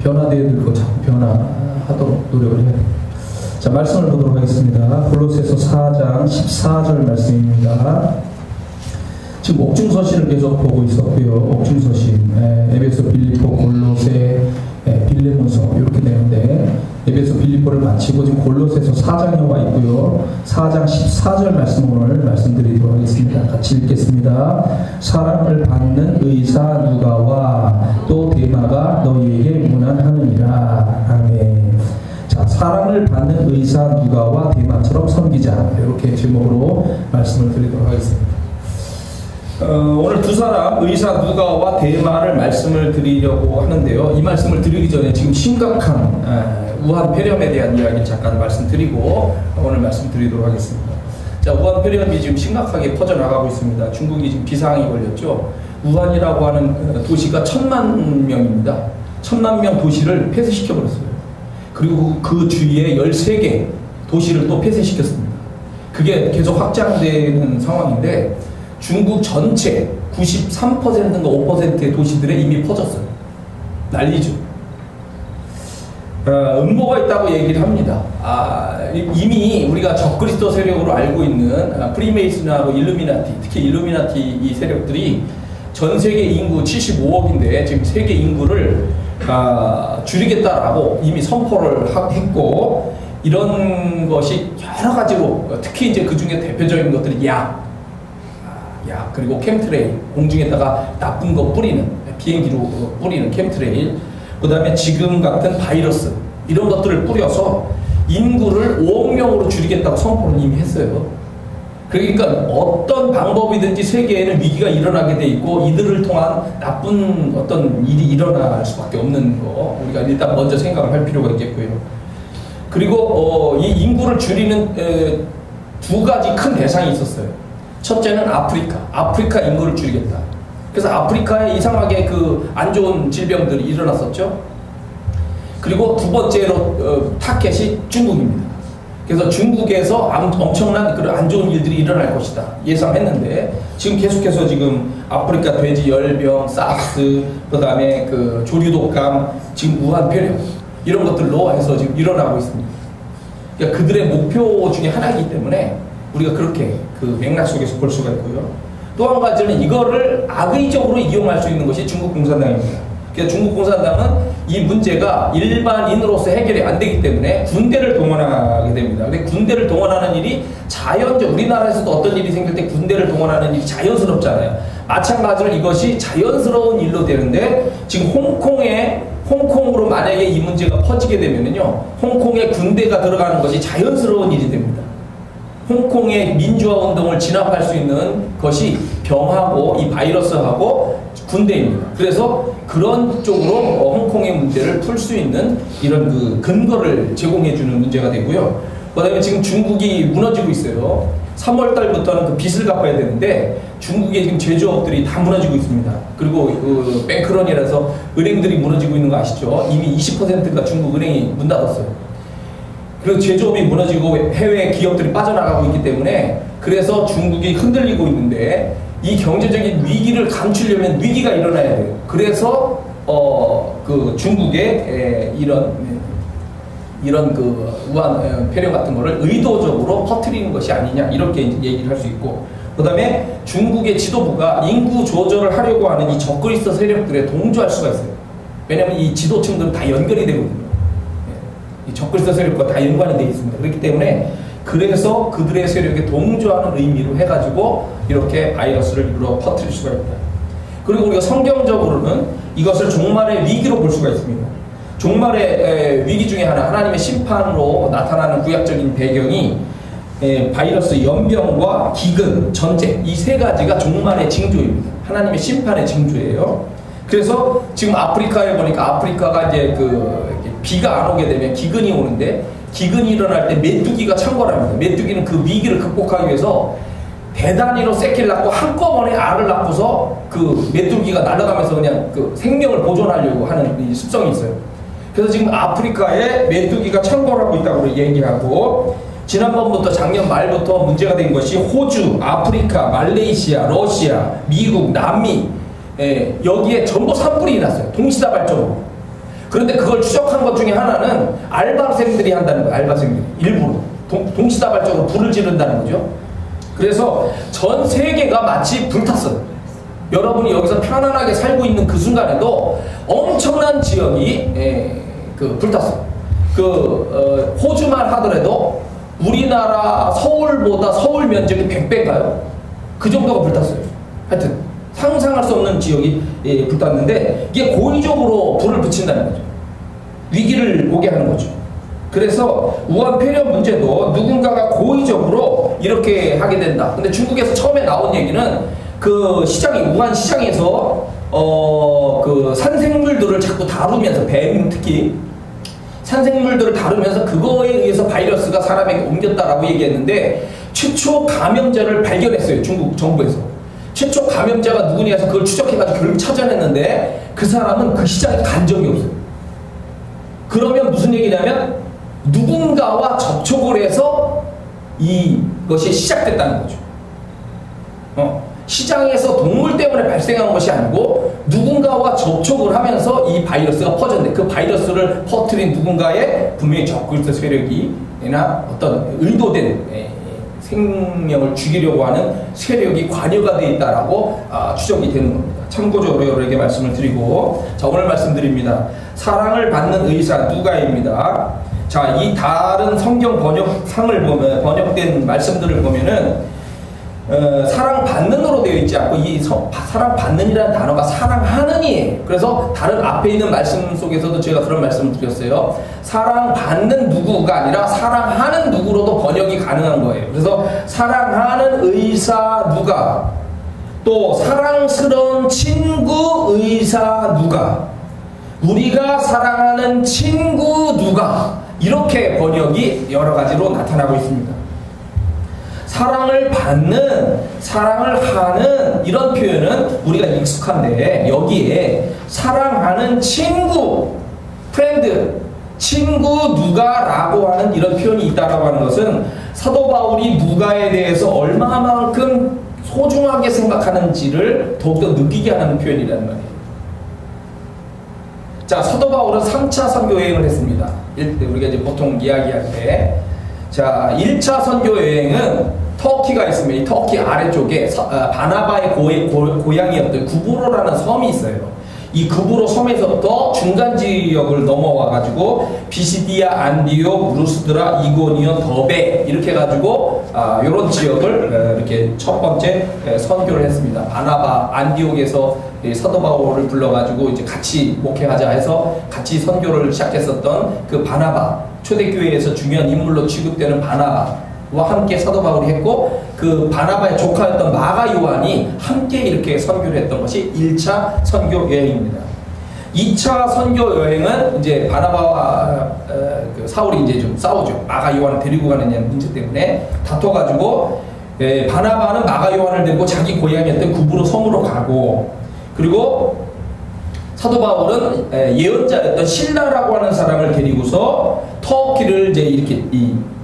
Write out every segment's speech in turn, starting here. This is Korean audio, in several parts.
변화되어야 될 거 자꾸 변화하도록 노력을 해야 됩니다. 자, 말씀을 보도록 하겠습니다. 골로새서 4장 14절 말씀입니다. 지금 옥중서신을 계속 보고 있었고요. 옥중서신, 에베소, 빌립보, 골로새, 빌레몬서 이렇게 되는데 에베소, 빌립보를 마치고 지금 골로새서 4장에 와 있고요. 4장 14절 말씀 오늘 말씀드리도록 하겠습니다. 같이 읽겠습니다. 사랑을 받는 의사 누가와 또 데마가 너희에게 문안하느니라. 아멘. 자, 사랑을 받는 의사 누가와 데마처럼 섬기자. 이렇게 제목으로 말씀을 드리도록 하겠습니다. 오늘 두 사람 의사 누가와 데마를 말씀을 드리려고 하는데요. 이 말씀을 드리기 전에 지금 심각한 우한 폐렴에 대한 이야기를 잠깐 말씀드리고 오늘 말씀드리도록 하겠습니다. 자, 우한 폐렴이 지금 심각하게 퍼져나가고 있습니다. 중국이 지금 비상이 걸렸죠. 우한이라고 하는 도시가 1000만 명입니다. 1000만 명 도시를 폐쇄시켜버렸어요. 그리고 그 주위에 13개 도시를 또 폐쇄시켰습니다. 그게 계속 확장되는 상황인데 중국 전체 93%인가 5%의 도시들에 이미 퍼졌어요. 난리죠. 음모가 있다고 얘기를 합니다. 이미 우리가 적그리스도 세력으로 알고 있는 프리메이슨하고 일루미나티, 특히 일루미나티 이 세력들이 전 세계 인구 75억인데 지금 세계 인구를 줄이겠다라고 이미 선포를 했고, 이런 것이 여러 가지로, 특히 이제 그 중에 대표적인 것들이 약 그리고 캠트레일, 공중에다가 나쁜 거 뿌리는, 비행기로 뿌리는 캠트레일, 그 다음에 지금 같은 바이러스, 이런 것들을 뿌려서 인구를 5억 명으로 줄이겠다고 선포를 이미 했어요. 그러니까 어떤 방법이든지 세계에는 위기가 일어나게 돼 있고 이들을 통한 나쁜 어떤 일이 일어날 수밖에 없는 거, 우리가 일단 먼저 생각을 할 필요가 있겠고요. 그리고 이 인구를 줄이는 두 가지 큰 대상이 있었어요. 첫째는 아프리카 인구를 줄이겠다. 그래서 아프리카에 이상하게 그 안 좋은 질병들이 일어났었죠. 그리고 두 번째로 타켓이 중국입니다. 그래서 중국에서 엄청난 그런 안 좋은 일들이 일어날 것이다 예상했는데, 지금 계속해서 지금 아프리카 돼지 열병, 사스, 그 다음에 그 조류독감, 지금 우한 폐렴, 이런 것들로 해서 지금 일어나고 있습니다. 그러니까 그들의 목표 중에 하나이기 때문에 우리가 그렇게 그 맥락 속에서 볼 수가 있고요. 또 한 가지는 이거를 악의적으로 이용할 수 있는 것이 중국 공산당입니다. 그래서 중국 공산당은 이 문제가 일반인으로서 해결이 안 되기 때문에 군대를 동원하게 됩니다. 근데 군대를 동원하는 일이 우리나라에서도 어떤 일이 생길 때 군대를 동원하는 일이 자연스럽잖아요. 마찬가지로 이것이 자연스러운 일로 되는데, 지금 홍콩으로 만약에 이 문제가 퍼지게 되면은요, 홍콩에 군대가 들어가는 것이 자연스러운 일이 됩니다. 홍콩의 민주화 운동을 진압할 수 있는 것이 병하고 이 바이러스하고 군대입니다. 그래서 그런 쪽으로 홍콩의 문제를 풀 수 있는 이런 그 근거를 제공해주는 문제가 되고요. 그 다음에 지금 중국이 무너지고 있어요. 3월 달부터는 그 빚을 갚아야 되는데 중국의 지금 제조업들이 다 무너지고 있습니다. 그리고 그 뱅크런이라서 은행들이 무너지고 있는 거 아시죠? 이미 20%가 중국 은행이 문 닫았어요. 그리고 제조업이 무너지고 해외 기업들이 빠져나가고 있기 때문에, 그래서 중국이 흔들리고 있는데 이 경제적인 위기를 감추려면 위기가 일어나야 돼요. 그래서 그 중국의 이런 그 우한 폐렴 같은 거를 의도적으로 퍼뜨리는 것이 아니냐, 이렇게 이제 얘기를 할 수 있고, 그 다음에 중국의 지도부가 인구 조절을 하려고 하는 이 적그리스도 세력들에 동조할 수가 있어요. 왜냐하면 이 지도층들은 다 연결이 되거든요. 이 적그리스도 세력과 다 연관이 되어 있습니다. 그렇기 때문에 그래서 그들의 세력에 동조하는 의미로 해가지고 이렇게 바이러스를 일부러 퍼뜨릴 수가 있다. 그리고 우리가 성경적으로는 이것을 종말의 위기로 볼 수가 있습니다. 종말의 위기 중에 하나님의 심판으로 나타나는 구약적인 배경이 바이러스, 연병과 기근, 전쟁, 이 세 가지가 종말의 징조입니다. 하나님의 심판의 징조예요. 그래서 지금 아프리카에 보니까 아프리카가 이제 비가 안 오게 되면 기근이 오는데, 기근이 일어날 때 메뚜기가 창궐합니다. 메뚜기는 그 위기를 극복하기 위해서 대단위로 새끼를 낳고 한꺼번에 알을 낳고서 그 메뚜기가 날아가면서 그냥 그 생명을 보존하려고 하는 이 습성이 있어요. 그래서 지금 아프리카에 메뚜기가 창궐하고 있다고 얘기하고, 지난번부터 작년 말부터 문제가 된 것이 호주, 아프리카, 말레이시아, 러시아, 미국, 남미, 여기에 전부 산불이 났어요. 동시다발적으로. 그런데 그걸 추적한 것 중에 하나는 알바생들이 한다는 거예요. 알바생들이 일부러 동시다발적으로 불을 지른다는 거죠. 그래서 전 세계가 마치 불탔어요. 여러분이 여기서 편안하게 살고 있는 그 순간에도 엄청난 지역이 불탔어요. 호주만 하더라도 우리나라 서울보다 서울 면적이 100배인가요? 그 정도가 불탔어요. 하여튼 상상할 수 없는 지역이 불탔는데 이게 고의적으로 불을 붙인다는 거죠. 위기를 오게 하는 거죠. 그래서 우한 폐렴 문제도 누군가가 고의적으로 이렇게 하게 된다. 근데 중국에서 처음에 나온 얘기는 그 우한 시장에서 그 산생물들을 자꾸 다루면서 뱀 특히 산생물들을 다루면서 그거에 의해서 바이러스가 사람에게 옮겼다라고 얘기했는데 최초 감염자를 발견했어요. 중국 정부에서. 최초 감염자가 누구냐 해서 그걸 추적해가지고 결국 찾아냈는데 그 사람은 그 시장에 간 적이 없어요. 그러면 무슨 얘기냐면 누군가와 접촉을 해서 이것이 시작됐다는 거죠. 시장에서 동물 때문에 발생한 것이 아니고 누군가와 접촉을 하면서 이 바이러스가 퍼졌는데 그 바이러스를 퍼뜨린 누군가의 분명히 적그리스도 세력이나 어떤 의도된 생명을 죽이려고 하는 세력이 관여가 되어 있다라고 추정이 되는 겁니다. 참고적으로 여러분에게 말씀을 드리고, 자, 오늘 말씀드립니다. 사랑을 받는 의사 누가입니다. 자, 이 다른 성경 번역상을 보면, 번역된 말씀들을 보면은 사랑받는으로 되어 있지 않고 이 사랑받는이라는 단어가 사랑하는이에요. 그래서 다른 앞에 있는 말씀 속에서도 제가 그런 말씀을 드렸어요. 사랑받는 누구가 아니라 사랑하는 누구로도 번역이 가능한 거예요. 그래서 사랑하는 의사 누가, 또 사랑스러운 친구 의사 누가, 우리가 사랑하는 친구 누가, 이렇게 번역이 여러 가지로 나타나고 있습니다. 사랑을 받는, 사랑을 하는 이런 표현은 우리가 익숙한데 여기에 사랑하는 친구, 프렌드, 친구 누가라고 하는 이런 표현이 있다라고 하는 것은 사도 바울이 누가에 대해서 얼마만큼 소중하게 생각하는지를 더욱더 느끼게 하는 표현이라는 말이에요. 자, 사도 바울은 3차 선교 여행을 했습니다. 우리가 이제 보통 이야기할 때, 자, 1차 선교 여행은 터키가 있으면 이 터키 아래쪽에 바나바의 고향이었던 구브로라는 섬이 있어요. 이 구브로 섬에서부터 중간 지역을 넘어와 가지고 비시디아, 안디옥, 루스드라, 이고니온, 더베 이렇게 해가지고 이런 지역을 이렇게 첫 번째 선교를 했습니다. 바나바 안디옥에서 사도 바울을 불러가지고 이제 같이 목회하자 해서 같이 선교를 시작했었던 그 바나바, 초대교회에서 중요한 인물로 취급되는 바나바와 함께 사도 바울이 했고, 그 바나바의 조카였던 마가 요한이 함께 이렇게 선교를 했던 것이 1차 선교 여행입니다. 2차 선교 여행은 이제 바나바와 그 사울이 이제 좀 싸우죠. 마가 요한을 데리고 가는 문제 때문에 다퉈가지고 바나바는 마가 요한을 데리고 자기 고향이었던 구브로 섬으로 가고, 그리고 사도 바울은 예언자였던 실라라고 하는 사람을 데리고서 터키를 이제 이렇게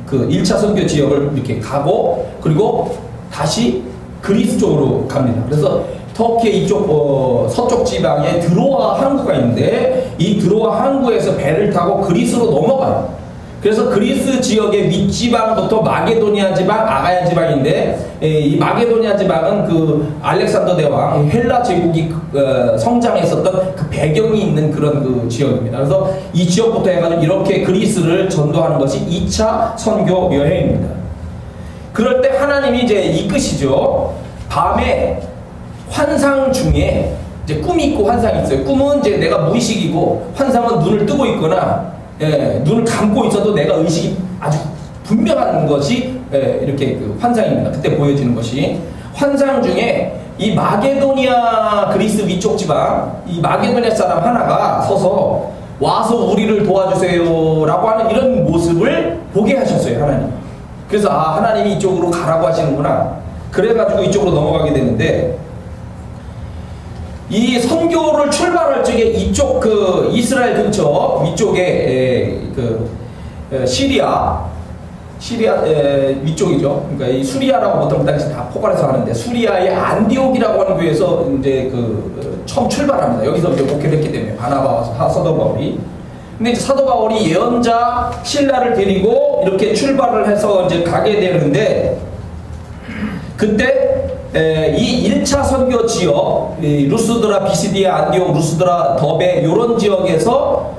그 1차 선교 지역을 이렇게 가고, 그리고 다시 그리스 쪽으로 갑니다. 그래서 터키의 이쪽 서쪽 지방에 드로아 항구가 있는데 이 드로아 항구에서 배를 타고 그리스로 넘어가요. 그래서 그리스 지역의 윗지방부터 마게도니아 지방, 아가야 지방인데 이 마게도니아 지방은 그 알렉산더 대왕 헬라 제국이 성장했었던 그 배경이 있는 그런 그 지역입니다. 그래서 이 지역부터 해가지고 이렇게 그리스를 전도하는 것이 2차 선교 여행입니다. 그럴 때 하나님이 이제 이끄시죠. 밤에 환상 중에 이제 꿈이 있고 환상이 있어요. 꿈은 이제 내가 무의식이고, 환상은 눈을 뜨고 있거나 눈을 감고 있어도 내가 의식이 아주 분명한 것이 이렇게 그 환상입니다. 그때 보여지는 것이, 환상 중에 이 마게도니아 그리스 위쪽 지방, 이 마게도니아 사람 하나가 서서 와서 우리를 도와주세요 라고 하는 이런 모습을 보게 하셨어요, 하나님. 그래서 하나님이 이쪽으로 가라고 하시는구나. 그래가지고 이쪽으로 넘어가게 되는데, 이 선교를 출발할 적에 이쪽 그 이스라엘 근처 위쪽에 시리아 위쪽이죠. 그러니까 이 수리아라고 보통 그 당시 다 포괄해서 하는데, 수리아의 안디옥이라고 하는 교회에서 이제 처음 출발합니다. 여기서 이제 목회를 했기 때문에 바나바와 사도 바울이. 근데 이제 사도 바울이 예언자 실라를 데리고 이렇게 출발을 해서 이제 가게 되는데, 그때 이 1차 선교 지역, 루스드라, 비시디아, 안디옥, 루스드라, 더베 이런 지역에서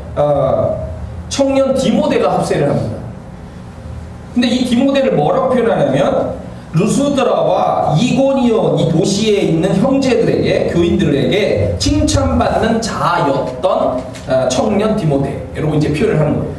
청년 디모데가 합세를 합니다. 근데 이 디모데를 뭐라고 표현하냐면, 루스드라와 이고니온 이 도시에 있는 형제들에게, 교인들에게 칭찬받는 자였던 청년 디모데라고 이제 표현을 하는 거예요.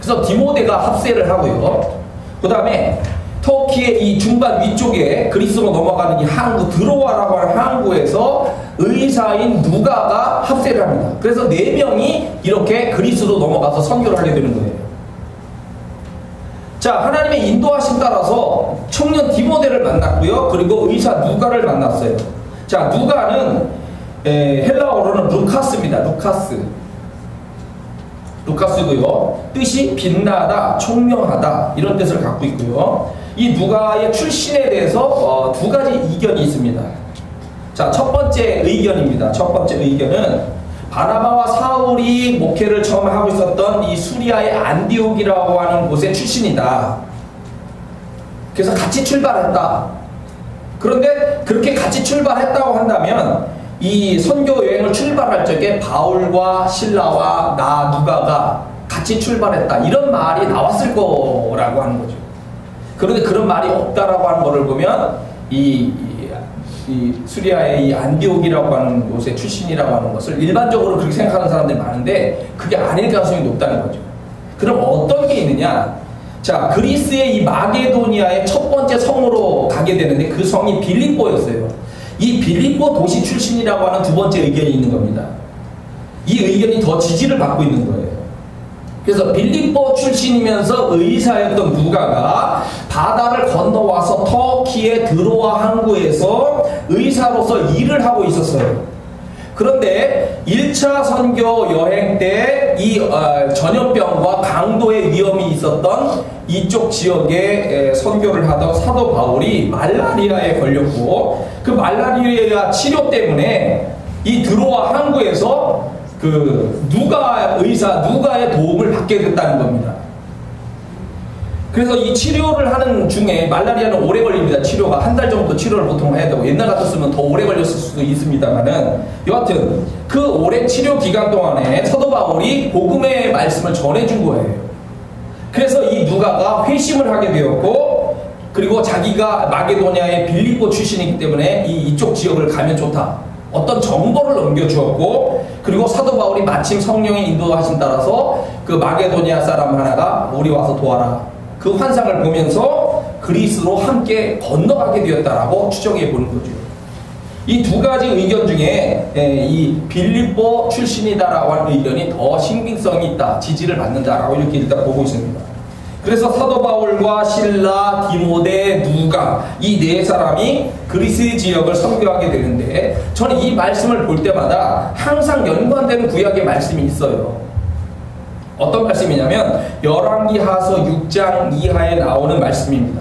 그래서 디모데가 합세를 하고요. 그 다음에 터키의 이 중간 위쪽에 그리스로 넘어가는 이 항구, 드로아라고 하는 항구에서 의사인 누가가 합세를 합니다. 그래서 4명이 이렇게 그리스로 넘어가서 선교를 하게 되는 거예요. 자, 하나님의 인도하심 따라서 청년 디모데를 만났고요. 그리고 의사 누가를 만났어요. 자, 누가는 헬라어로는 루카스입니다. 루카스고요. 뜻이 빛나다, 총명하다 이런 뜻을 갖고 있고요. 이 누가의 출신에 대해서 2가지 의견이 있습니다. 자, 첫 번째 의견입니다. 첫 번째 의견은 바나바와 사울이 목회를 처음 하고 있었던 이 수리아의 안디옥이라고 하는 곳의 출신이다. 그래서 같이 출발했다. 그런데 그렇게 같이 출발했다고 한다면 이 선교 여행을 출발할 적에 바울과 실라와 누가가 같이 출발했다, 이런 말이 나왔을 거라고 하는 거죠. 그런데 그런 말이 없다라고 하는 거를 보면 이 수리아의 이 안디옥이라고 하는 곳의 출신이라고 하는 것을 일반적으로 그렇게 생각하는 사람들이 많은데 그게 아닐 가능성이 높다는 거죠. 그럼 어떤 게 있느냐? 자, 그리스의 이 마게도니아의 첫 번째 성으로 가게 되는데 그 성이 빌립보였어요. 이 빌립보 도시 출신이라고 하는 2번째 의견이 있는 겁니다. 이 의견이 더 지지를 받고 있는 거예요. 그래서 빌립보 출신이면서 의사였던 누가가 바다를 건너와서 터키의 드로아 항구에서 의사로서 일을 하고 있었어요. 그런데 1차 선교 여행 때 이 전염병과 강도의 위험이 있었던 이쪽 지역에 선교를 하던 사도 바울이 말라리아에 걸렸고, 그 말라리아 치료 때문에 이 드로아 항구에서 그 누가의 도움을 받게 됐다는 겁니다. 그래서 이 치료를 하는 중에, 말라리아는 오래 걸립니다. 치료가 1달 정도 치료를 보통 해야 되고, 옛날 같았으면 더 오래 걸렸을 수도 있습니다만은, 여하튼 그 오랜 치료 기간 동안에 사도 바울이 복음의 말씀을 전해준 거예요. 그래서 이 누가가 회심을 하게 되었고, 그리고 자기가 마게도니아의 빌립보 출신이기 때문에 이쪽 지역을 가면 좋다, 어떤 정보를 넘겨주었고, 그리고 사도 바울이 마침 성령의 인도하심 따라서 그 마게도니아 사람 하나가 우리 와서 도와라, 그 환상을 보면서 그리스로 함께 건너가게 되었다라고 추정해 보는 거죠. 이 2가지 의견 중에 이 빌립보 출신이다라고 하는 의견이 더 신빙성이 있다, 지지를 받는다라고 이렇게 일단 보고 있습니다. 그래서 사도 바울과 실라, 디모데, 누가 이 4사람이 그리스 지역을 선교하게 되는데, 저는 이 말씀을 볼 때마다 항상 연관되는 구약의 말씀이 있어요. 어떤 말씀이냐면 열왕기하서 6장 이하에 나오는 말씀입니다.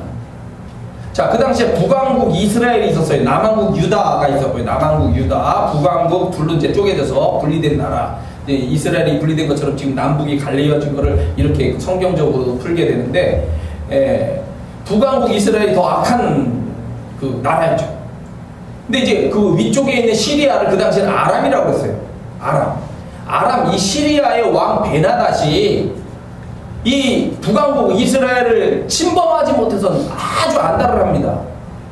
자, 그 당시에 북왕국 이스라엘이 있었어요. 남왕국 유다가 있었고요. 남왕국 유다, 북왕국 둘로 이제 쪼개져서 분리된 나라. 이스라엘이 분리된 것처럼 지금 남북이 갈라진 거를 이렇게 성경적으로 풀게 되는데, 북왕국 이스라엘이 더 악한 그 나라였죠. 근데 이제 그 위쪽에 있는 시리아를 그 당시에는 아람이라고 했어요. 아람, 이 시리아의 왕 베나닷이 이 북왕국 이스라엘을 침범하지 못해서는 아주 안달을 합니다.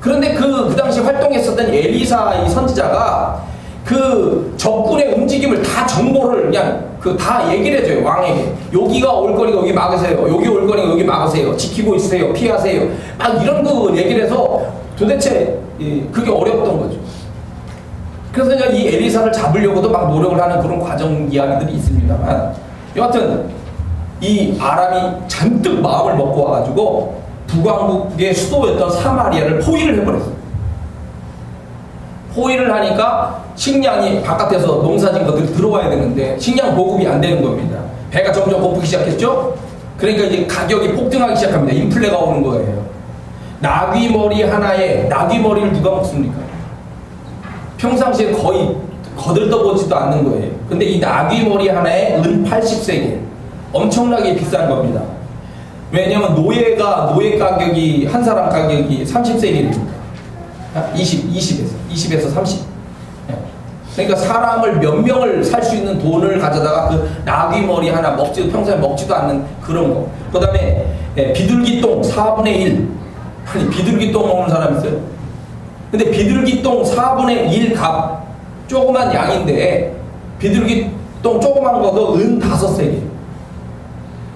그런데 그 당시 활동했었던 엘리사 이 선지자가 그 적군의 움직임을 다 정보를 그냥 다 얘기를 해줘요, 왕에게. 여기가 올 거니까 여기 막으세요. 여기 올 거니까 여기 막으세요. 지키고 있으세요. 피하세요. 막 이런 거 얘기를 해서 도대체 그게 어려웠던 거죠. 그래서 이 엘리사를 잡으려고도 막 노력을 하는 그런 과정 이야기들이 있습니다만, 여하튼 이 아람이 잔뜩 마음을 먹고 와가지고 북왕국의 수도였던 사마리아를 포위를 해버렸어요. 포위를 하니까 식량이 바깥에서 농사진 것들이 들어와야 되는데 식량 보급이 안 되는 겁니다. 배가 점점 고프기 시작했죠. 그러니까 이제 가격이 폭등하기 시작합니다. 인플레가 오는 거예요. 나귀머리 하나에 나귀머리를 누가 먹습니까? 평상시에 거의 거들떠보지도 않는 거예요. 근데 이 나귀 머리 하나에 은 80세겔. 엄청나게 비싼 겁니다. 왜냐면 노예 가격이, 한 사람 가격이 30세겔입니다. 20에서 30. 그러니까 사람을 몇 명을 살 수 있는 돈을 가져다가 그 나귀 머리 하나 평소에 먹지도 않는 그런 거. 그 다음에 비둘기똥 4분의 1. 아니, 비둘기똥 먹는 사람 있어요? 근데 비둘기똥 4분의 1 값, 조그만 양인데, 비둘기똥 조그만 거도 은 5세겔.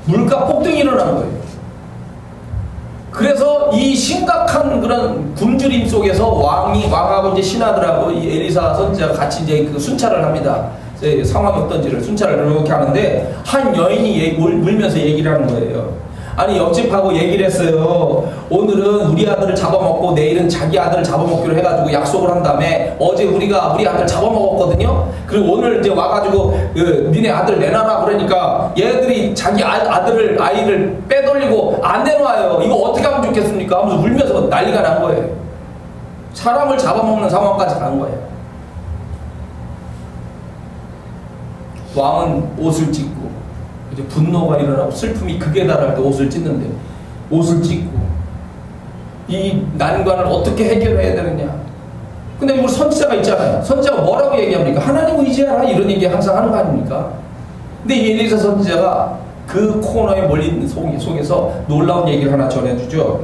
물가 폭등이 일어나는 거예요. 그래서 이 심각한 그런 굶주림 속에서 왕하고 이제 신하들하고 이 엘리사 선지자가 같이 이제 그 순찰을 합니다. 상황이 어떤지를 순찰을 이렇게 하는데, 한 여인이 울면서 얘기를 하는 거예요. 아니, 옆집하고 얘기를 했어요. 오늘은 우리 아들을 잡아먹고 내일은 자기 아들을 잡아먹기로 해가지고 약속을 한 다음에, 어제 우리가 우리 아들 잡아먹었거든요. 그리고 오늘 이제 와가지고 니네 아들 내놔라 그러니까 얘들이 자기 아이를 빼돌리고 안 내놔요. 이거 어떻게 하면 좋겠습니까? 하면서 울면서 난리가 난 거예요. 사람을 잡아먹는 상황까지 간 거예요. 왕은 옷을 찢고 이제 분노가 일어나고 슬픔이 극에 달할 때 옷을 찢는데, 옷을 찢고 이 난관을 어떻게 해결해야 되느냐. 근데 우리 선지자가 있잖아요. 선지자가 뭐라고 얘기합니까? 하나님 의지하라, 이런 얘기 항상 하는 거 아닙니까? 근데 이 엘리사 선지자가 그 코너에 몰린 속에서 놀라운 얘기를 하나 전해주죠.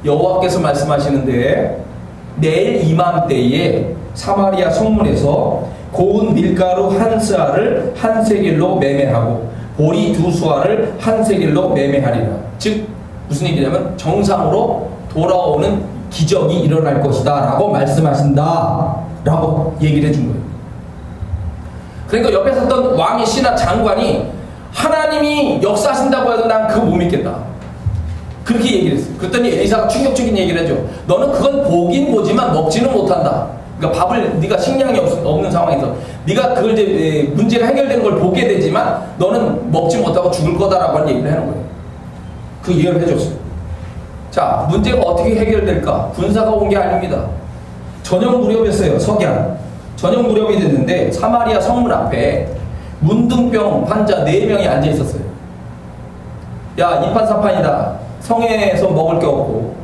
여호와께서 말씀하시는데, 내일 이맘때에 사마리아 성문에서 고운 밀가루 한 스아를 한 세겔로 매매하고 보리 2수아를 한 세겔로 매매하리라. 즉 무슨 얘기냐면 정상으로 돌아오는 기적이 일어날 것이다 라고 말씀하신다 라고 얘기를 해준 거예요. 그러니까 옆에 섰던 왕의 신하 장관이 하나님이 역사하신다고 해도 난 그거 못 믿겠다, 그렇게 얘기를 했어요. 그랬더니 엘리사가 충격적인 얘기를 해줘. 너는 그건 보긴 보지만 먹지는 못한다. 그러니까 밥을, 네가 식량이 없는 상황에서 네가 그걸 이제 문제가 해결되는 걸 보게 되지만 너는 먹지 못하고 죽을 거다라고 하는 얘기를 하는 거예요. 그 예언을 해줬어요. 자, 문제가 어떻게 해결될까? 군사가 온 게 아닙니다. 저녁 무렵이었어요. 석양 저녁 무렵이 됐는데 사마리아 성문 앞에 문둥병 환자 4명이 앉아 있었어요. 야, 이판사판이다. 성에서 먹을 게 없고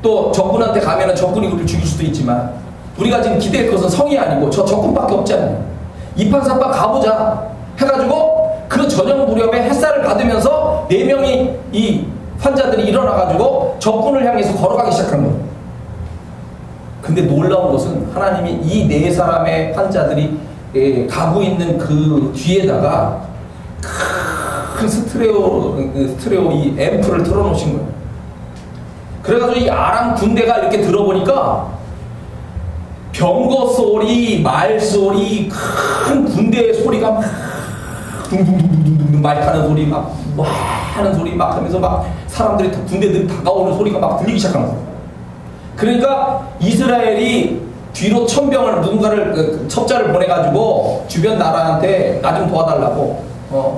또 적군한테 가면은 적군이 우리를 죽일 수도 있지만 우리가 지금 기대할 것은 성이 아니고 저 적군밖에 없지 않나요? 이판사판 가보자 해가지고 그 저녁 무렵에 햇살을 받으면서 4명이 이 환자들이 일어나가지고 적군을 향해서 걸어가기 시작한 거예요. 근데 놀라운 것은 하나님이 이 4사람의 환자들이 가고 있는 그 뒤에다가 큰 스테레오 이 앰프를 틀어놓으신 거예요. 그래가지고 이 아람 군대가 이렇게 들어보니까 병거 소리, 말 소리, 큰 군대의 소리가 막 둥둥둥둥둥 말 타는 소리 막 와 하는 소리 막 하면서 막 사람들이 군대들이 다가오는 소리가 막 들리기 시작한 거예요. 그러니까 이스라엘이 뒤로 천병을 누군가를 첩자를 보내가지고 주변 나라한테 나 좀 도와달라고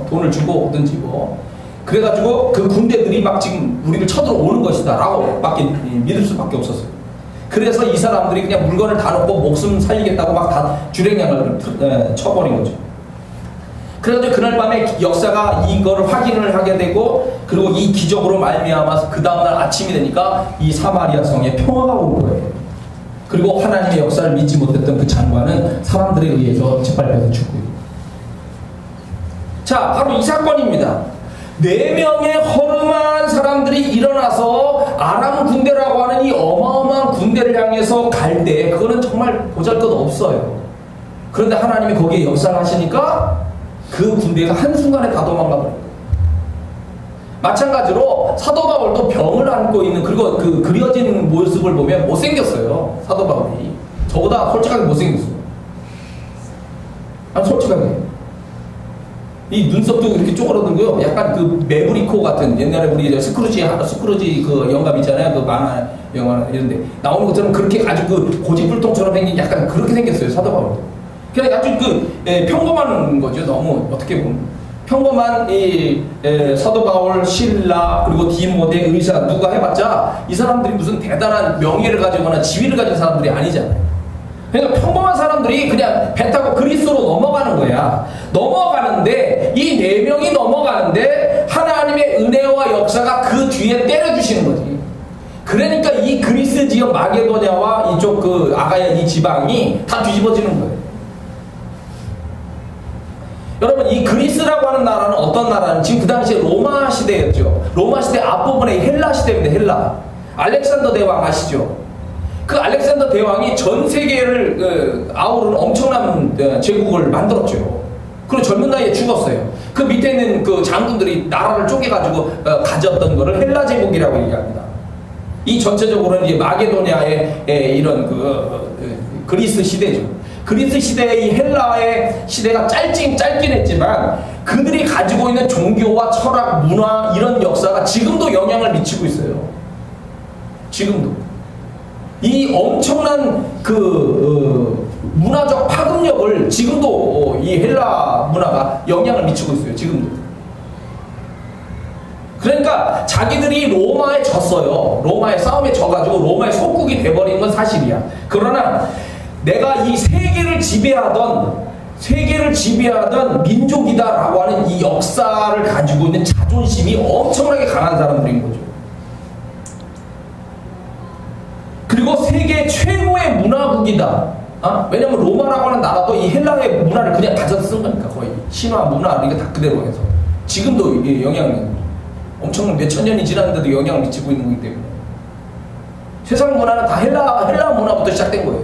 돈을 주고 오든지 뭐 그래가지고 그 군대들이 막 지금 우리를 쳐들어오는 것이다 라고 밖에 믿을 수밖에 없었어요. 그래서 이 사람들이 그냥 물건을 다 놓고 목숨 살리겠다고 막 다 주랭량을 쳐버린 거죠. 그래가지고 그날 밤에 역사가 이거를 확인을 하게 되고 그리고 이 기적으로 말미암아서 그 다음날 아침이 되니까 이 사마리아 성에 평화가 온 거예요. 그리고 하나님의 역사를 믿지 못했던 그 장관은 사람들에 의해서 짓밟혀서 죽고요. 자, 바로 이 사건입니다. 4명의 허름한 사람들이 일어나서 아람 군대라고 하는 이 어마어마한 군대를 향해서 갈 때 그거는 정말 보잘것없어요. 그런데 하나님이 거기에 역사를 하시니까 그 군대가 한순간에 다 도망가 버려요. 마찬가지로 사도 바울도 병을 안고 있는, 그리고 그 그려진 모습을 보면 못생겼어요. 사도 바울이 저보다 솔직하게 못생겼어요. 아니 솔직하게 이 눈썹도 이렇게 쪼그라든 거요. 약간 그 매브리코 같은, 옛날에 우리 스크루지 그 영감 있잖아요. 그 만화 영화 이런데 나오는 것처럼 그렇게 아주 그 고집불통처럼 생긴 약간 그렇게 생겼어요. 사도 바울. 그냥 아주 평범한 거죠. 너무 어떻게 보면 평범한 이 사도 바울, 실라 그리고 디모데, 의사 누가 해봤자 이 사람들이 무슨 대단한 명예를 가지거나 지위를 가진 사람들이 아니잖아요. 그러니까 평범한 사람들이 그냥 배 타고 그리스로 넘어가는 거야. 넘어가는데 이 네 명이 넘어가는데 하나님의 은혜와 역사가 그 뒤에 때려주시는 거지. 그러니까 이 그리스 지역 마게도냐와 이쪽 그 아가야 이 지방이 다 뒤집어지는 거예요. 여러분, 이 그리스라고 하는 나라는 어떤 나라는 지금 그 당시에 로마 시대였죠. 로마 시대 앞부분에 헬라 시대입니다. 헬라. 알렉산더 대왕 아시죠? 그 알렉산더 대왕이 전 세계를 아우르는 엄청난 제국을 만들었죠. 그리고 젊은 나이에 죽었어요. 그 밑에 있는 그 장군들이 나라를 쪼개가지고 가졌던 거를 헬라 제국이라고 얘기합니다. 이 전체적으로는 이제 마게도냐의 이런 그리스 시대죠. 그리스 시대의 이 헬라의 시대가 짧긴 했지만 그들이 가지고 있는 종교와 철학, 문화 이런 역사가 지금도 영향을 미치고 있어요. 지금도. 이 엄청난 문화적 파급력을 지금도 이 헬라 문화가 영향을 미치고 있어요. 지금도. 그러니까 자기들이 로마에 졌어요. 로마의 싸움에 져가지고 로마의 속국이 돼버린 건 사실이야. 그러나 내가 이 세계를 지배하던 민족이다라고 하는 이 역사를 가지고 있는 자존심이 엄청나게 강한 사람들인 거죠. 그리고 세계 최고의 문화국이다. 왜냐면 로마라고 하는 나라도 이 헬라의 문화를 그냥 가져다 쓴 거니까 거의 신화, 문화 이게 다 그대로 해서 지금도 영향이 엄청 몇천 년이 지났는데도 영향을 미치고 있는 거기 때문에 세상 문화는 다 헬라 문화부터 시작된 거예요.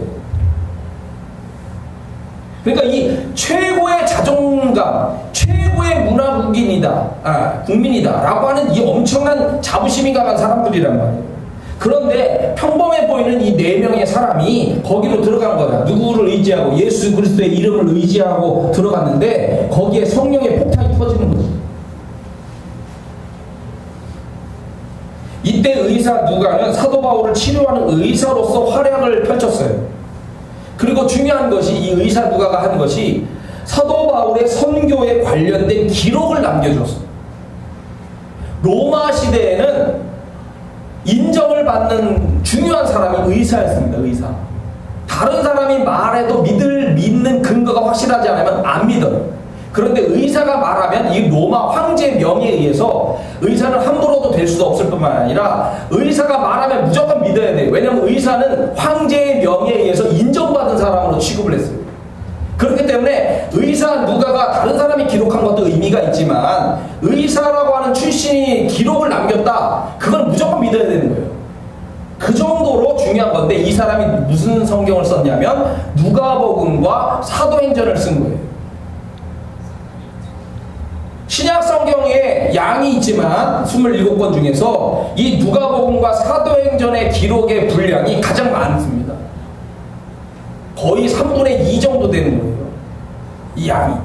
그러니까 이 최고의 자존감, 최고의 국민이다 라고 하는 이 엄청난 자부심이 강한 사람들이란 말이에요. 그런데 평범해 보이는 이 네 명의 사람이 거기로 들어간 거야. 누구를 의지하고 예수 그리스도의 이름을 의지하고 들어갔는데 거기에 성령의 폭탄이 터지는 거지. 이때 의사 누가는 사도 바울을 치료하는 의사로서 활약을 펼쳤어요. 그리고 중요한 것이 이 의사 누가가 한 것이 사도 바울의 선교에 관련된 기록을 남겨줬어요. 로마 시대에는 인정을 받는 중요한 사람이 의사였습니다. 의사. 다른 사람이 말해도 믿는 근거가 확실하지 않으면 안 믿어요. 그런데 의사가 말하면 이 로마 황제의 명예에 의해서 의사는 함부로도 될 수도 없을 뿐만 아니라 의사가 말하면 무조건 믿어야 돼요. 왜냐하면 의사는 황제의 명예에 의해서 인정받은 사람으로 취급을 했어요. 그렇기 때문에 의사 누가가 다른 사람이 기록한 것도 의미가 있지만 의사라고 하는 출신이 기록을 남겼다. 그건 무조건 믿어야 되는 거예요. 그 정도로 중요한 건데 이 사람이 무슨 성경을 썼냐면 누가복음과 사도행전을 쓴 거예요. 신약 성경에 양이 있지만 27권 중에서 이 누가복음과 사도행전의 기록의 분량이 가장 많습니다. 거의 3분의 2 정도 되는 거예요. 이 양이.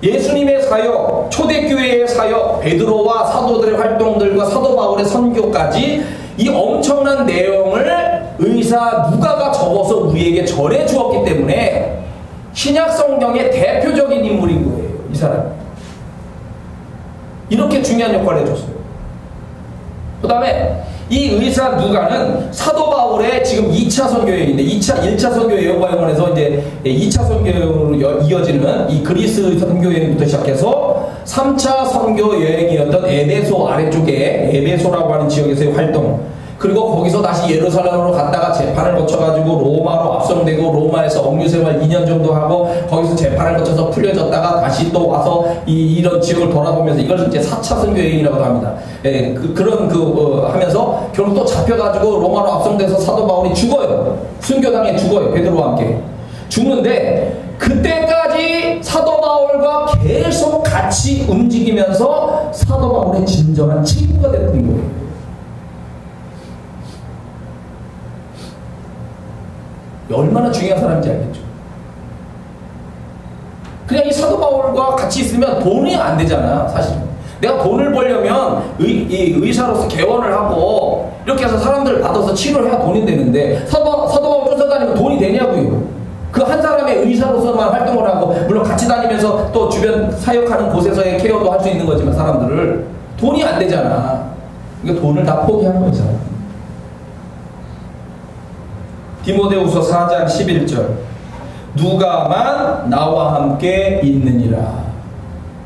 예수님의 사역, 초대교회의 사역, 베드로와 사도들의 활동들과 사도 바울의 선교까지 이 엄청난 내용을 의사 누가가 적어서 우리에게 전해 주었기 때문에 신약 성경의 대표적인 인물인 거예요. 이 사람. 이렇게 중요한 역할을 해줬어요. 그 다음에 이 의사 누가는 사도 바울의 지금 2차 선교 여행인데 1차 선교 여행에서 이제 2차 선교로 이어지는 이 그리스 선교 여행부터 시작해서 3차 선교 여행이었던 에베소 아래쪽에 에베소라고 하는 지역에서의 활동, 그리고 거기서 다시 예루살렘으로 갔다가 재판을 거쳐가지고 로마로 압송되고 로마에서 억류생활 2년 정도 하고 거기서 재판을 거쳐서 풀려졌다가 다시 또 와서 이런 지역을 돌아보면서 이걸 이제 4차 선교 여행이라고 합니다. 예, 하면서 결국 또 잡혀가지고 로마로 압송돼서 사도 바울이 죽어요. 순교당에 죽어요. 베드로와 함께 죽는데 그때까지 사도 바울과 계속 같이 움직이면서 사도 바울의 진정한 친구가 됐던 거예요. 얼마나 중요한 사람인지 알겠죠. 그냥 이 사도 바울과 같이 있으면 돈이 안 되잖아. 사실 내가 돈을 벌려면 의사로서 개원을 하고 이렇게 해서 사람들을 받아서 치료를 해야 돈이 되는데 사도 바울 쫓아다니면 돈이 되냐고요. 그 한 사람의 의사로서만 활동을 하고 물론 같이 다니면서 또 주변 사역하는 곳에서의 케어도 할 수 있는 거지만 사람들을 돈이 안 되잖아. 그러니까 돈을 다 포기한 거죠. 디모데후서 4장 11절. 누가만 나와 함께 있느니라.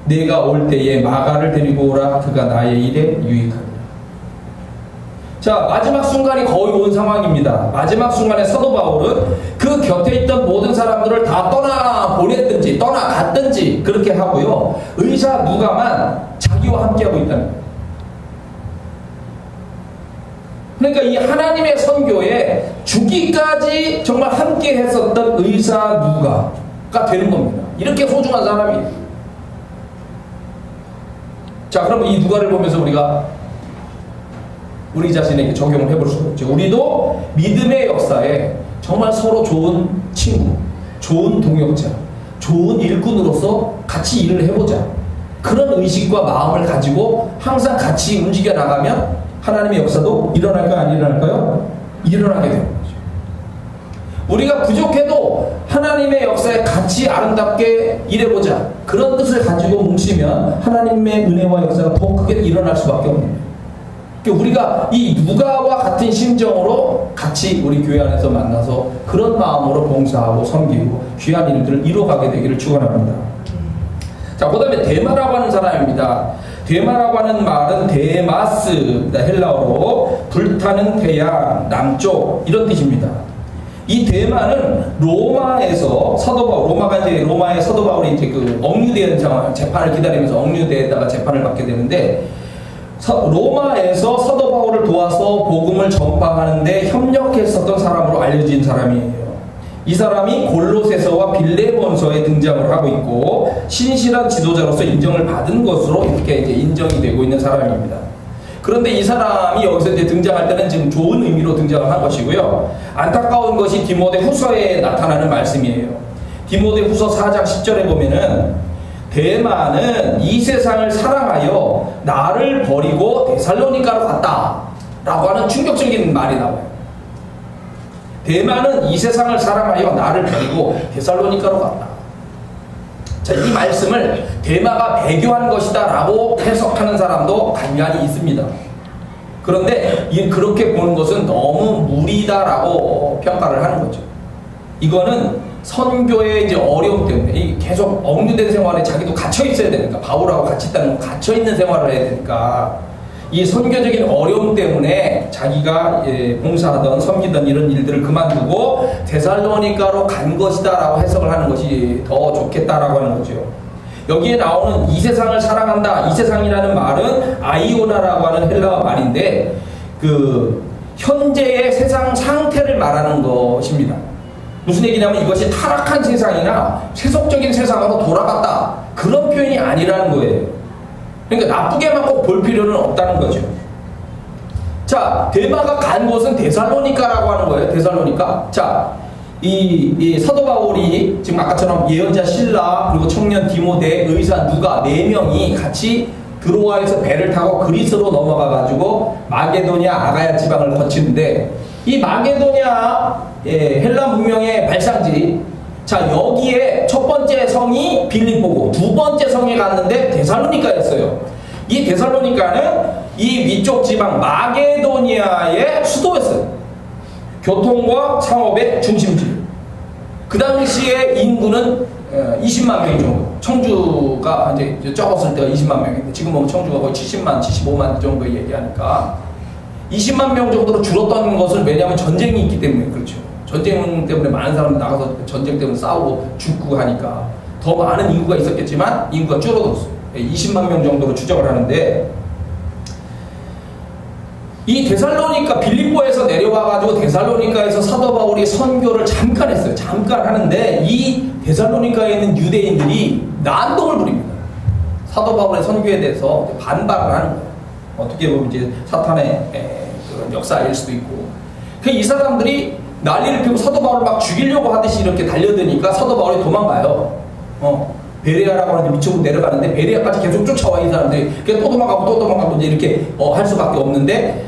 내가 올 때에 마가를 데리고 오라. 그가 나의 일에 유익하리라. 자, 마지막 순간이 거의 온 상황입니다. 마지막 순간에 사도 바울은 그 곁에 있던 모든 사람들을 다 떠나 보냈든지 떠나 갔든지 그렇게 하고요. 의사 누가만 자기와 함께하고 있다는 거예요. 그러니까 이 하나님의 선교에 죽기까지 정말 함께 했었던 의사 누가가 되는 겁니다. 이렇게 소중한 사람이에요. 자, 그럼 이 누가를 보면서 우리가 우리 자신에게 적용을 해볼 수가 있죠. 우리도 믿음의 역사에 정말 서로 좋은 친구, 좋은 동역자, 좋은 일꾼으로서 같이 일을 해보자. 그런 의식과 마음을 가지고 항상 같이 움직여 나가면 하나님의 역사도 일어날까요? 안 일어날까요? 일어나게 되는 거죠. 우리가 부족해도 하나님의 역사에 같이 아름답게 일해보자. 그런 뜻을 가지고 뭉치면 하나님의 은혜와 역사가 더 크게 일어날 수밖에 없는 거예요. 우리가 이 누가와 같은 심정으로 같이 우리 교회 안에서 만나서 그런 마음으로 봉사하고 섬기고 귀한 일들을 이루어가게 되기를 축원합니다. 자, 그 다음에 데마라고 하는 사람입니다. 데마라고 하는 말은 데마스, 헬라어로 불타는 태양, 남쪽 이런 뜻입니다. 이 데마는 로마에서 사도 바울, 로마가 이제 로마의 사도 바울이 이제 그 억류된 상황, 재판을 기다리면서 억류되다가 재판을 받게 되는데 로마에서 사도 바울을 도와서 복음을 전파하는데 협력했었던 사람으로 알려진 사람이에요. 이 사람이 골로새서와 빌레몬서에 등장을 하고 있고 신실한 지도자로서 인정을 받은 것으로 이렇게 이제 인정이 되고 있는 사람입니다. 그런데 이 사람이 여기서 이제 등장할 때는 지금 좋은 의미로 등장을 한 것이고요. 안타까운 것이 디모데후서에 나타나는 말씀이에요. 디모데후서 4장 10절에 보면은 데마는 이 세상을 사랑하여 나를 버리고 데살로니가로 갔다 라고 하는 충격적인 말이 나와요. 데마는 이 세상을 사랑하여 나를 버리고 데살로니가로 갔다. 자, 이 말씀을 데마가 배교한 것이다 라고 해석하는 사람도 간간히 있습니다. 그런데 그렇게 보는 것은 너무 무리다 라고 평가를 하는 거죠. 이거는 선교의 이제 어려움 때문에 계속 억류된 생활에 자기도 갇혀 있어야 되니까, 바울하고 같이 있다는 건 갇혀 있는 생활을 해야 되니까 이 선교적인 어려움 때문에 자기가 봉사하던 섬기던 이런 일들을 그만두고 데살로니가로 간 것이다 라고 해석을 하는 것이 더 좋겠다라고 하는 거죠. 여기에 나오는 이 세상을 사랑한다, 이 세상이라는 말은 아이오나라고 하는 헬라어 말인데 그 현재의 세상 상태를 말하는 것입니다. 무슨 얘기냐면 이것이 타락한 세상이나 세속적인 세상으로 돌아갔다 그런 표현이 아니라는 거예요. 그러니까 나쁘게만 꼭 볼 필요는 없다는 거죠. 자, 데마가 간 곳은 데살로니가라고 하는 거예요. 데살로니가. 자, 이 사도 바울이 지금 아까처럼 예언자 실라 그리고 청년 디모데, 의사 누가 4명이 같이 드로아에서 배를 타고 그리스로 넘어가 가지고 마게도냐 아가야 지방을 거치는데 이 마게도냐 헬라 문명의 발상지, 자 여기에 첫 번째 성이 빌립보고 두 번째 성에 갔는데 데살로니가였어요. 이 데살로니가는 이 위쪽 지방 마게도니아의 수도였어요. 교통과 상업의 중심지. 그 당시에 인구는 20만 명 정도. 청주가 이제 적었을 때가 20만 명인데 지금 보면 청주가 거의 70만, 75만 정도 얘기하니까 20만 명 정도로 줄었던 것을, 왜냐하면 전쟁이 있기 때문에 그렇죠. 전쟁 때문에 많은 사람이 나가서 전쟁 때문에 싸우고 죽고 하니까 더 많은 인구가 있었겠지만 인구가 줄어들었어요. 20만 명 정도로 추정을 하는데 이 데살로니가 빌립보에서 내려와가지고 데살로니가에서 사도 바울이 선교를 잠깐 했어요. 잠깐 하는데 이 데살로니가에 있는 유대인들이 난동을 부립니다. 사도 바울의 선교에 대해서 반발을 하는 거예요. 어떻게 보면 이제 사탄의 그런 역사일 수도 있고. 이 사람들이 난리를 피우고 사도 바울을 막 죽이려고 하듯이 이렇게 달려드니까 사도 바울이 도망가요. 베레아라고 하는데 위쪽으로 내려가는데 베레아까지 계속 쫓아와 이 사람들이. 또 도망가고 이제 이렇게 할 수밖에 없는데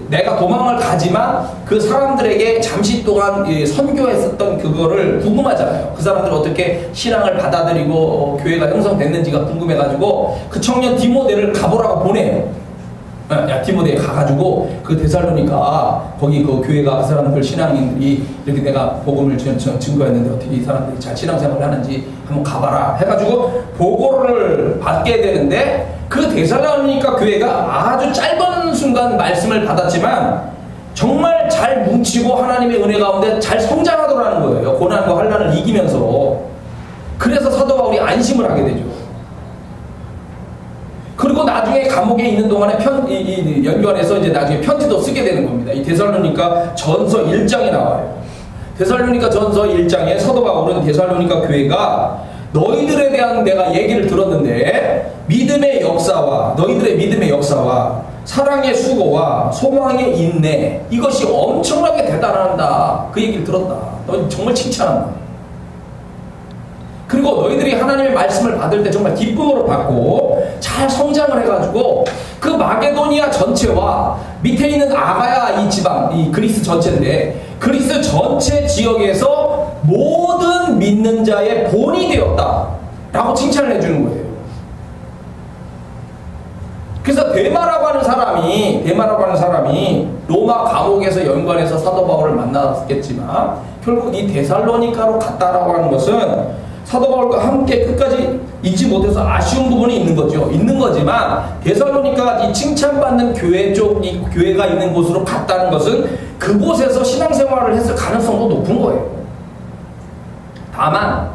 내가 도망을 가지만 그 사람들에게 잠시 동안 선교했었던 그거를 궁금하잖아요. 그 사람들 어떻게 신앙을 받아들이고 교회가 형성됐는지가 궁금해가지고 그 청년 디모데를 가보라고 보내요. 야, 디모데에 가가지고 그 데살로니가 거기 그 교회가 그 사람들 신앙인들이 이렇게 내가 복음을 증거했는데 어떻게 이 사람들이 잘 신앙생활을 하는지 한번 가봐라 해가지고 보고를 받게 되는데 그 데살로니가 교회가 아주 짧은 순간 말씀을 받았지만 정말 잘 뭉치고 하나님의 은혜 가운데 잘 성장하더라는 거예요. 고난과 환난을 이기면서. 그래서 사도 바울이 안심을 하게 되죠. 그리고 나중에 감옥에 있는 동안에 연관해서 이제 나중에 편지도 쓰게 되는 겁니다. 이 데살로니가 전서 1장에 나와요. 데살로니가 전서 1장에 사도 바울은 데살로니가 교회가 너희들에 대한 내가 얘기를 들었는데 너희들의 믿음의 역사와 사랑의 수고와 소망의 인내 이것이 엄청나게 대단하다. 그 얘기를 들었다. 너 정말 칭찬한다. 그리고 너희들이 하나님의 말씀을 받을 때 정말 기쁨으로 받고 잘 성장을 해가지고 그 마게도니아 전체와 밑에 있는 아가야 이 지방, 이 그리스 전체인데 그리스 전체 지역에서 모든 믿는 자의 본이 되었다 라고 칭찬을 해주는 거예요. 그래서 데마라고 하는 사람이 로마 감옥에서 연관해서 사도 바울을 만났겠지만 결국 이 데살로니가로 갔다라고 하는 것은 사도 바울과 함께 끝까지 잊지 못해서 아쉬운 부분이 있는 거죠. 있는 거지만 데살로니가가 이 칭찬받는 교회 쪽 이 교회가 있는 곳으로 갔다는 것은 그곳에서 신앙생활을 했을 가능성도 높은 거예요. 다만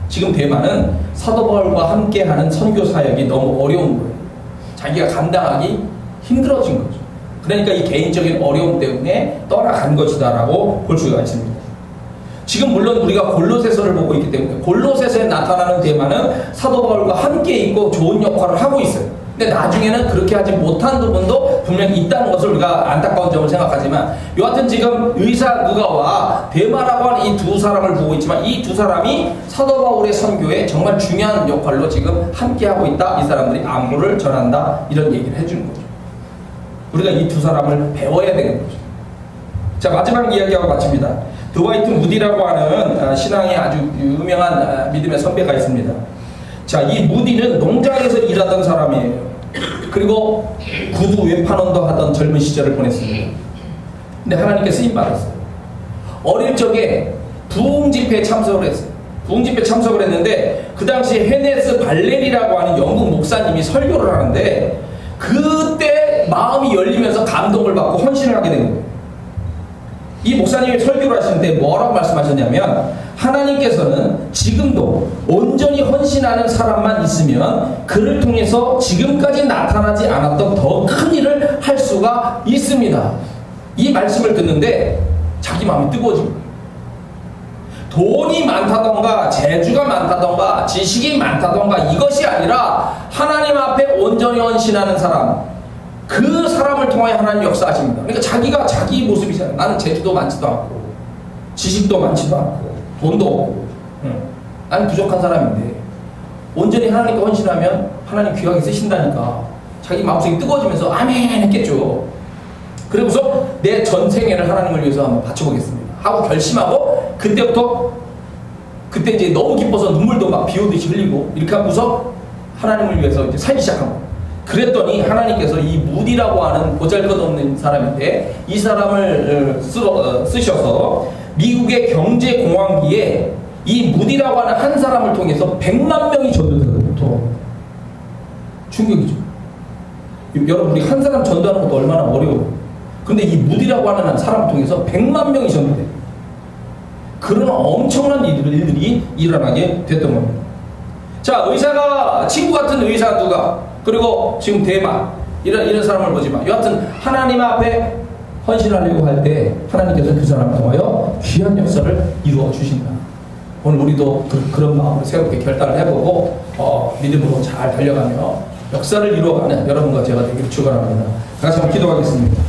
지금 대만은 사도 바울과 함께하는 선교 사역이 너무 어려운 거예요. 자기가 감당하기 힘들어진 거죠. 그러니까 이 개인적인 어려움 때문에 떠나간 것이다라고 볼 수가 있습니다. 지금 물론 우리가 골로새서를 보고 있기 때문에 골로새서에 나타나는 데마는 사도 바울과 함께 있고 좋은 역할을 하고 있어요. 근데 나중에는 그렇게 하지 못한 부분도 분명히 있다는 것을 우리가 안타까운 점을 생각하지만 여하튼 지금 의사 누가와 데마라고 하는 이 두 사람을 보고 있지만 이 두 사람이 사도 바울의 선교에 정말 중요한 역할로 지금 함께 하고 있다. 이 사람들이 안부를 전한다. 이런 얘기를 해주는 거죠. 우리가 이 두 사람을 배워야 되는 거죠. 자, 마지막 이야기하고 마칩니다. 드와이트 무디라고 하는 신앙의 아주 유명한 믿음의 선배가 있습니다. 자, 이 무디는 농장에서 일하던 사람이에요. 그리고 구두 외판원도 하던 젊은 시절을 보냈습니다. 근데 하나님께 쓰임 받았어요. 어릴 적에 부흥집회에 참석을 했어요. 부흥집회에 참석을 했는데 그 당시에 헤네스 발레리라고 하는 영국 목사님이 설교를 하는데 그때 마음이 열리면서 감동을 받고 헌신을 하게 된 거예요. 이 목사님이 설교를 하시는데 뭐라고 말씀하셨냐면 하나님께서는 지금도 온전히 헌신하는 사람만 있으면 그를 통해서 지금까지 나타나지 않았던 더 큰 일을 할 수가 있습니다. 이 말씀을 듣는데 자기 마음이 뜨거워진 거예요. 돈이 많다던가 재주가 많다던가 지식이 많다던가 이것이 아니라 하나님 앞에 온전히 헌신하는 사람, 그 사람을 통하여 하나님 역사하십니다. 그러니까 자기가 자기 모습이잖아요. 나는 재주도 많지도 않고 지식도 많지도 않고 돈도 없고 나는 부족한 사람인데 온전히 하나님께 헌신하면 하나님 귀하게 쓰신다니까 자기 마음속이 뜨거워지면서 아멘 했겠죠. 그리고서 내 전생애를 하나님을 위해서 한번 바쳐보겠습니다 하고 결심하고 그때 이제 너무 기뻐서 눈물도 막 비오듯이 흘리고 이렇게 하고서 하나님을 위해서 이제 살기 시작한 거예요. 그랬더니 하나님께서 이 무디라고 하는 보잘것없는 사람인데 이 사람을 쓰셔서 미국의 경제공황기에 이 무디라고 하는 한 사람을 통해서 100만 명이 전도되거든요. 충격이죠. 여러분 우리 한 사람 전도하는 것도 얼마나 어려워요. 그런데 이 무디라고 하는 사람을 통해서 100만 명이 전도돼요. 그런 엄청난 일들이 일어나게 됐던 겁니다. 자, 친구 같은 의사 누가 그리고 지금 대마 이런 사람을 보지만 여하튼 하나님 앞에 헌신하려고 할 때 하나님께서 그 사람을 통하여 귀한 역사를 이루어 주신다. 오늘 우리도 그런 마음으로 새롭게 결단을 해보고 믿음으로 잘 달려가며 역사를 이루어가는 여러분과 제가 되기를 축원합니다. 같이 한번 기도하겠습니다.